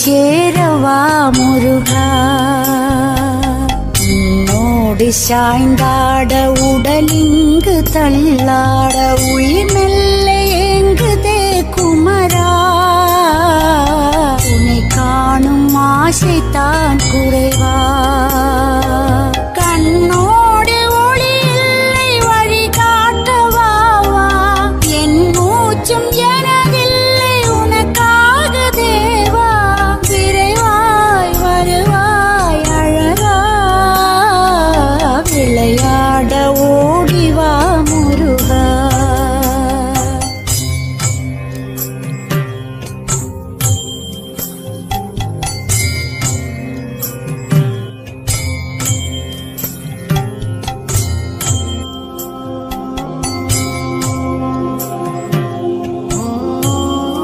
சேரவா முருகா. உன்னோடு சாய்ந்தாட உடலிங்கு தள்ளாட உயிர் மெல்ல ஏங்குதே குமரா. உன்னை காணும் ஆசை